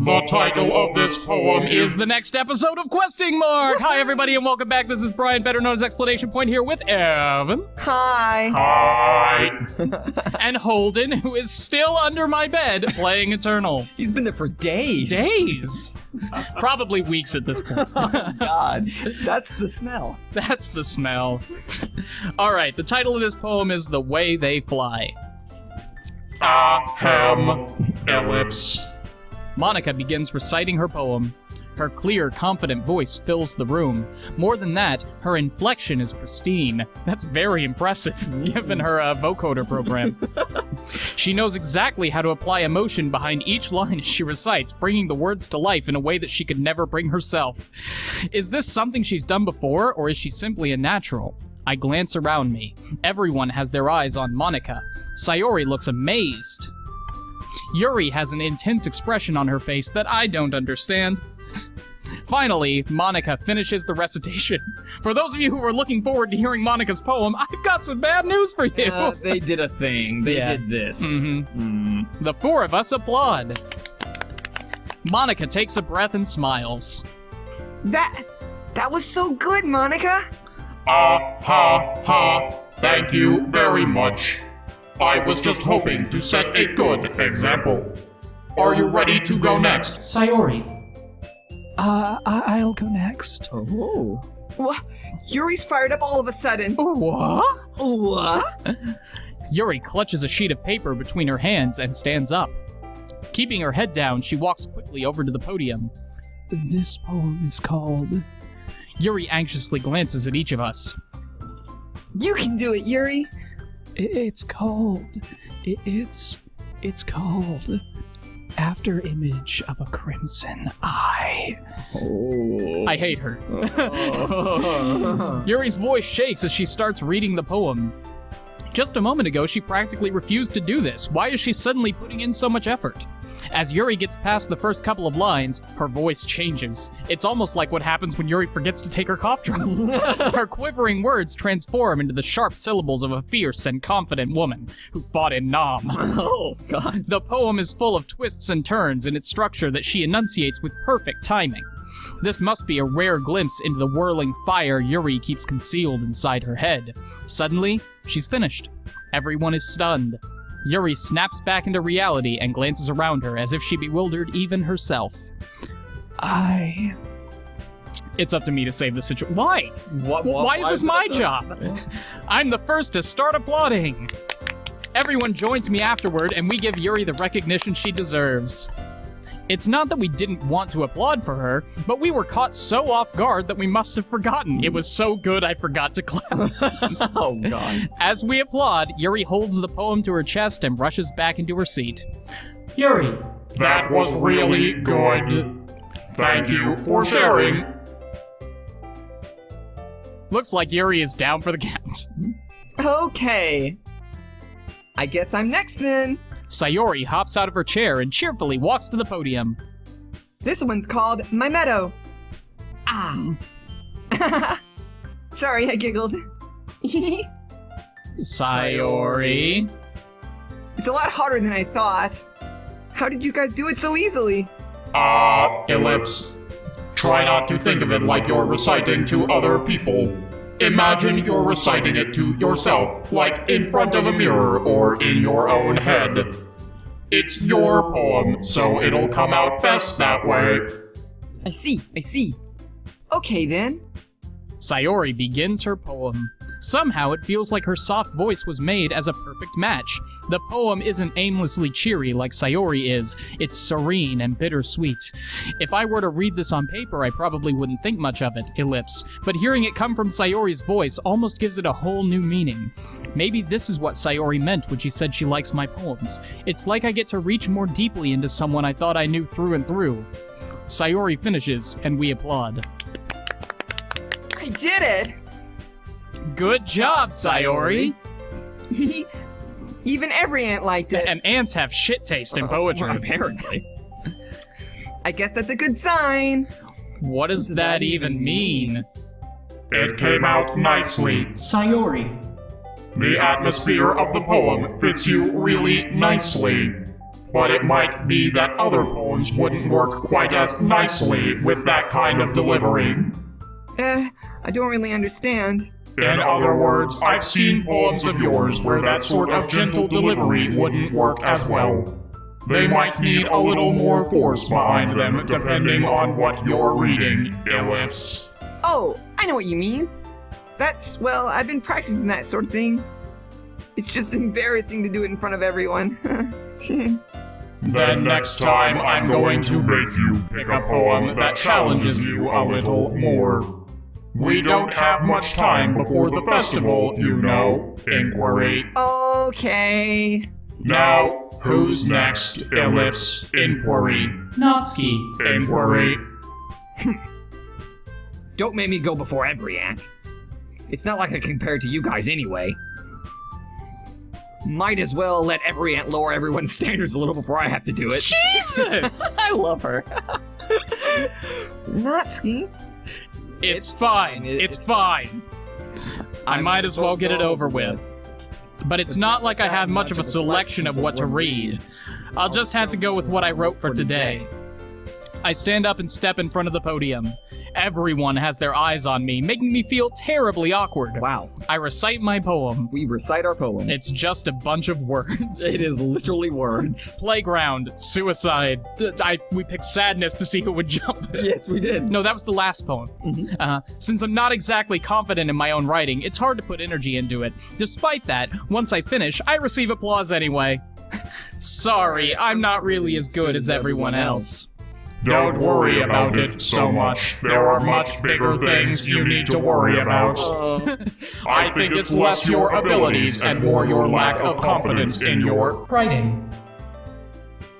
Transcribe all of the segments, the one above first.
The title of this poem is The next episode of Questing Mark. Hi, everybody, and welcome back. This is Brian, better known as Explanation Point, here with Evan. Hi. Hi. And Holden, who is still under my bed playing Eternal. He's been there for days. Days? Probably weeks at this point. Oh, God. That's the smell. That's the smell. All right, the title of this poem is The Way They Fly. Ahem. Ellipse. Monica begins reciting her poem. Her clear, confident voice fills the room. More than that, her inflection is pristine. That's very impressive, given her vocoder program. She knows exactly how to apply emotion behind each line as she recites, bringing the words to life in a way that she could never bring herself. Is this something she's done before, or is she simply a natural? I glance around me. Everyone has their eyes on Monica. Sayori looks amazed. Yuri has an intense expression on her face that I don't understand. Finally, Monica finishes the recitation. For those of you who were looking forward to hearing Monica's poem, I've got some bad news for you. They did a thing. They did this. The four of us applaud. Monica takes a breath and smiles. That was so good, Monica. Ha. Thank you very much. I was just hoping to set a good example. Are you ready to go next? Sayori. I'll go next. Oh. What? Yuri's fired up all of a sudden. What? What? Yuri clutches a sheet of paper between her hands and stands up. Keeping her head down, she walks quickly over to the podium. This poem is called... Yuri anxiously glances at each of us. You can do it, Yuri. It's called... It's called... After Image of a Crimson Eye. Oh. I hate her. Yuri's voice shakes as she starts reading the poem. Just a moment ago, she practically refused to do this. Why is she suddenly putting in so much effort? As Yuri gets past the first couple of lines, her voice changes. It's almost like what happens when Yuri forgets to take her cough drops. Her quivering words transform into the sharp syllables of a fierce and confident woman who fought in Nam. Oh, God. The poem is full of twists and turns in its structure that she enunciates with perfect timing. This must be a rare glimpse into the whirling fire Yuri keeps concealed inside her head. Suddenly, she's finished. Everyone is stunned. Yuri snaps back into reality and glances around her as if she bewildered even herself. It's up to me to save the situation. Why? Why is this my job? I'm the first to start applauding. Everyone joins me afterward, and we give Yuri the recognition she deserves. It's not that we didn't want to applaud for her, but we were caught so off guard that we must have forgotten. It was so good I forgot to clap. Oh, God. As we applaud, Yuri holds the poem to her chest and rushes back into her seat. Yuri. That was really good. Thank you for sharing. Looks like Yuri is down for the count. Okay. I guess I'm next then. Sayori hops out of her chair and cheerfully walks to the podium. This one's called My Meadow. Sorry, I giggled. Sayori. It's a lot harder than I thought. How did you guys do it so easily? Ellipse. Try not to think of it like you're reciting to other people. Imagine you're reciting it to yourself, like in front of a mirror or in your own head. It's your poem, so it'll come out best that way. I see. Okay then. Sayori begins her poem. Somehow it feels like her soft voice was made as a perfect match. The poem isn't aimlessly cheery like Sayori is. It's serene and bittersweet. If I were to read this on paper, I probably wouldn't think much of it, ellipse. But hearing it come from Sayori's voice almost gives it a whole new meaning. Maybe this is what Sayori meant when she said she likes my poems. It's like I get to reach more deeply into someone I thought I knew through and through. Sayori finishes, and we applaud. I did it! Good job, Sayori! Even every ant liked it. And ants have shit taste in poetry, apparently. I guess that's a good sign. What does that even mean? It came out nicely. Sayori. The atmosphere of the poem fits you really nicely. But it might be that other poems wouldn't work quite as nicely with that kind of delivery. I don't really understand. In other words, I've seen poems of yours where that sort of gentle delivery wouldn't work as well. They might need a little more force behind them depending on what you're reading, Ellipse. Oh, I know what you mean. Well, I've been practicing that sort of thing. It's just embarrassing to do it in front of everyone. Then next time I'm going to make you pick a poem that challenges you a little more. We don't have much time before the festival, you know, Inquiry. Okay. Now, who's next, Ellipse, Inquiry? Natsuki. Inquiry. Don't make me go before every ant. It's not like I can compare to you guys anyway. Might as well let every ant lower everyone's standards a little before I have to do it. Jesus! I love her. Natsuki. It's fine. It's fine. I might as well get it over with. But it's not like I have much of a selection of what to read. I'll just have to go with what I wrote for today. I stand up and step in front of the podium. Everyone has their eyes on me, making me feel terribly awkward. Wow. I recite my poem. We recite our poem. It's just a bunch of words. It is literally words. Playground, suicide. We picked sadness to see who would jump. Yes, we did. No, that was the last poem. Since I'm not exactly confident in my own writing, it's hard to put energy into it. Despite that, once I finish, I receive applause anyway. Sorry, I'm not really as good as everyone else. Don't worry about it so much. There are much bigger things you need to worry about. I think it's less your abilities and more your lack of confidence in your Writing.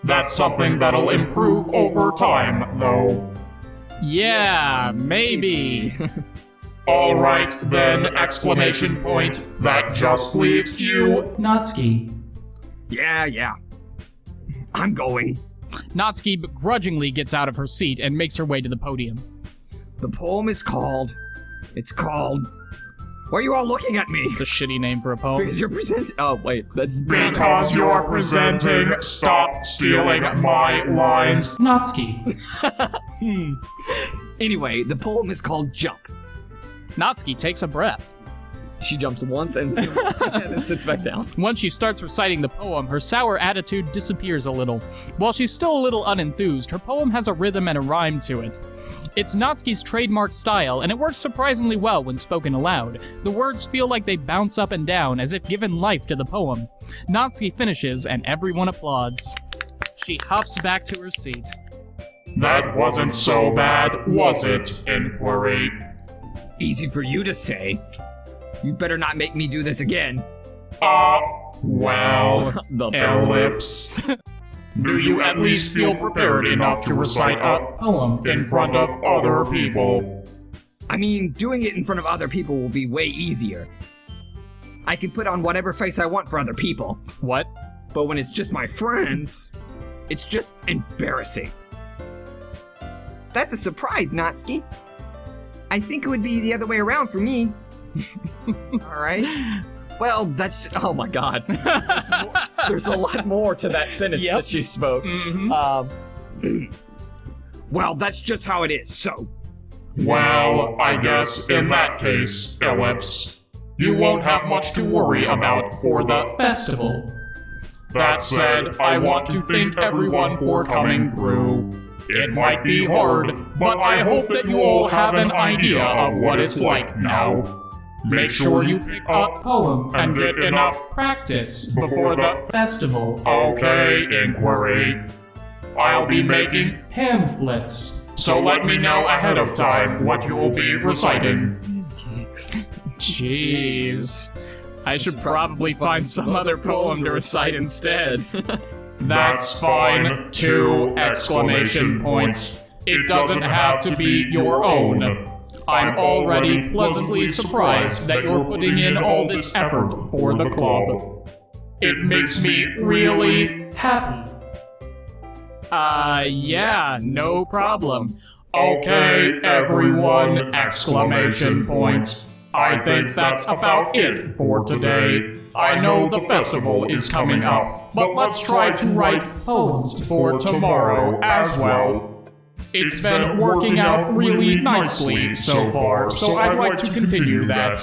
That's something that'll improve over time, though. Yeah, maybe. All right, then, exclamation point. That just leaves you. Natsuki. Yeah. I'm going. Natsuki begrudgingly gets out of her seat and makes her way to the podium. The poem is called... Why are you all looking at me? It's a shitty name for a poem. Because you're presenting... Oh, wait, that's... Because you're presenting. Stop stealing my lines. Natsuki. Anyway, the poem is called Jump. Natsuki takes a breath. She jumps once and then sits back down. Once she starts reciting the poem, her sour attitude disappears a little. While she's still a little unenthused, her poem has a rhythm and a rhyme to it. It's Natsuki's trademark style, and it works surprisingly well when spoken aloud. The words feel like they bounce up and down, as if given life to the poem. Natsuki finishes, and everyone applauds. She huffs back to her seat. That wasn't so bad, was it, Inquiry? Easy for you to say. You better not make me do this again. Well, The Ellipse. Do you at least feel prepared enough to recite a Poem. in front of other people? I mean, doing it in front of other people will be way easier. I can put on whatever face I want for other people. What? But when it's just my friends, it's just embarrassing. That's a surprise, Natsuki. I think it would be the other way around for me. All right. Well, that's... Oh my god. There's a lot more to that sentence that she spoke. Well, that's just how it is, so... Well, I guess in that case, Ellipse, you won't have much to worry about for the Festival. That said, I want to thank everyone for coming through. It might be hard, but I hope that you all have an idea of what it's like now. Make sure you pick up Poem. and get enough Practice. before the Festival. okay, Inquiry. I'll be making, Pamphlets. so let me know ahead of time what you will be reciting. Jeez. I should probably find some other poem to recite instead. That's fine, 2 exclamation points. It doesn't have to be your own. I'm already pleasantly surprised that you're putting in all this effort for the club. It makes me really Happy. Yeah, no problem. okay, everyone! Exclamation point. I think that's about it for today. I know the festival is coming up, but let's try to write poems for tomorrow as well. It's been working out really nicely so far, so I'd like to continue that.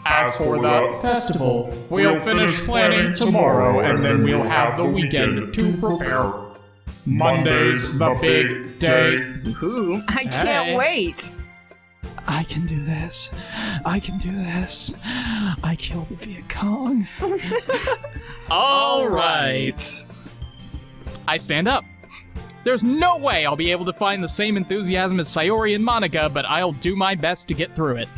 As for the festival, we'll finish planning tomorrow and then we'll have the weekend to prepare. Monday's the big day. Woohoo. I can't Hey. wait. I can do this. I can do this. I killed the Viet Cong. All right. I stand up. There's no way I'll be able to find the same enthusiasm as Sayori and Monica, but I'll do my best to get through it.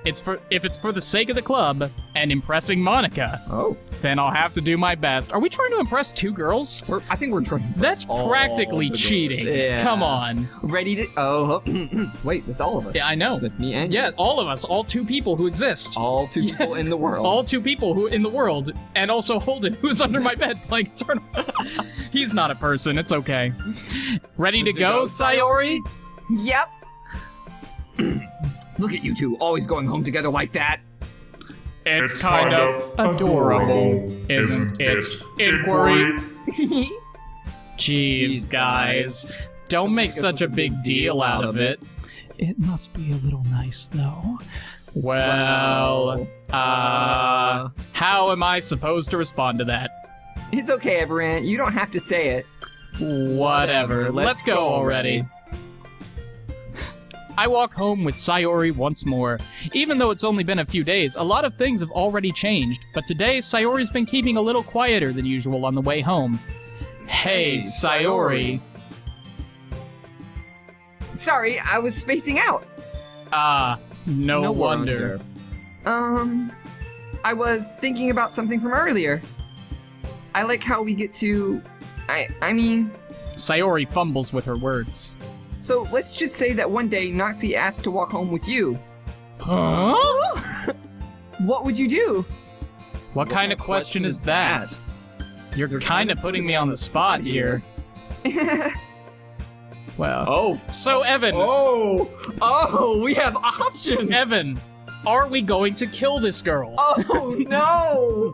If it's for the sake of the club and impressing Monica, Oh. then I'll have to do my best. Are we trying to impress two girls? I think we're trying. That's practically the girls. cheating. Yeah. Come on. Ready to. Oh. Wait, that's all of us. Yeah, I know. That's me and Yeah, all of us, all two people who exist. all two people in the world. All two people who in the world, and also Holden, who's under my bed playing Eternal. He's not a person, it's okay. Ready to go, Sayori? Yep. Look at you two, always going home together like that. It's kind of adorable, isn't it? Inquiry. Jeez, guys. Don't make such a big deal out of it. It must be a little nice, though. Well, how am I supposed to respond to that? It's okay, Everant. You don't have to say it. Whatever. Let's go already. I walk home with Sayori once more. Even though it's only been a few days, a lot of things have already changed, but today Sayori's been keeping a little quieter than usual on the way home. Hey, Sayori. Sorry, I was spacing out. No wonder. I was thinking about something from earlier. I like how we get to... I mean... Sayori fumbles with her words. So let's just say that one day Noxie asked to walk home with you. Huh? What would you do? What kind of question is that? You're kind of putting me on the spot here. Well. Oh. So, Evan. Oh, we have options. Evan, are we going to kill this girl? Oh no!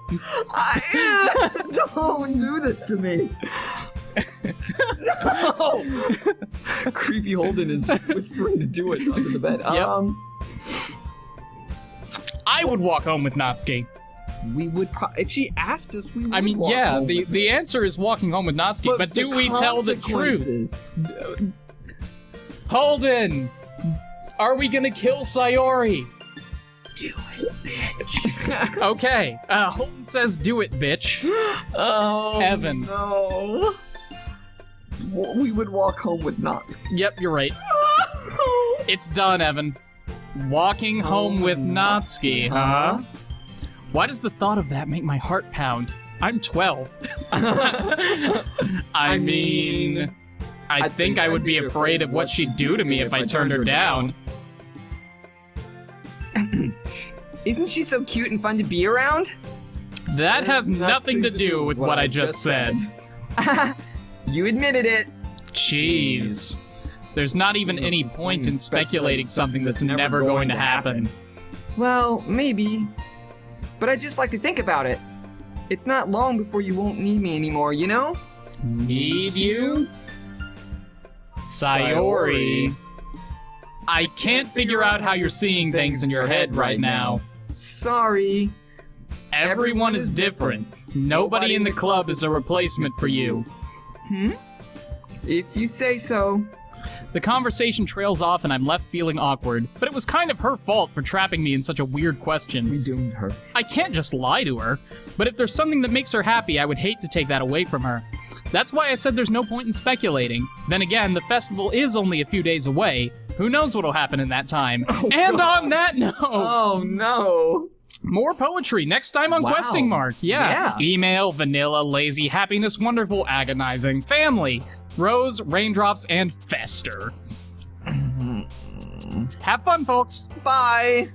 Don't do this to me. No. Creepy Holden is whispering to do it under the bed. I would walk home with Natsuki. We would if she asked us, we would I mean, walk yeah, home with the answer is walking home with Natsuki, but do the we tell the truth? consequences- Holden! Are we gonna kill Sayori? Do it, bitch. Okay, Holden says do it, bitch. Oh, Evan. No. We would walk home with Knox. Yep, you're right. It's done, Evan. Walking home with Natsuki, huh? Why does the thought of that make my heart pound? I'm 12. I mean, I think I would be afraid of what she'd do to me if I turned her down. Isn't she so cute and fun to be around? That has nothing to do with what I just said. You admitted it. Jeez. There's not even any point in speculating something that's never going to happen. Well, maybe. But I just like to think about it. It's not long before you won't need me anymore, you know? Need you? Sayori. I can't figure out how you're seeing things in your head right now. Sorry. Everyone is different. Nobody in the club is a replacement for you. If you say so. The conversation trails off and I'm left feeling awkward, but it was kind of her fault for trapping me in such a weird question. We doomed her. I can't just lie to her, but if there's something that makes her happy, I would hate to take that away from her. That's why I said there's no point in speculating. Then again, the festival is only a few days away. Who knows what'll happen in that time? And on that note... Oh no. More poetry next time on Wow. Questing Mark. Yeah. Email, vanilla, lazy, happiness, wonderful, agonizing, family, rose, raindrops, and fester. Have fun, folks. Bye.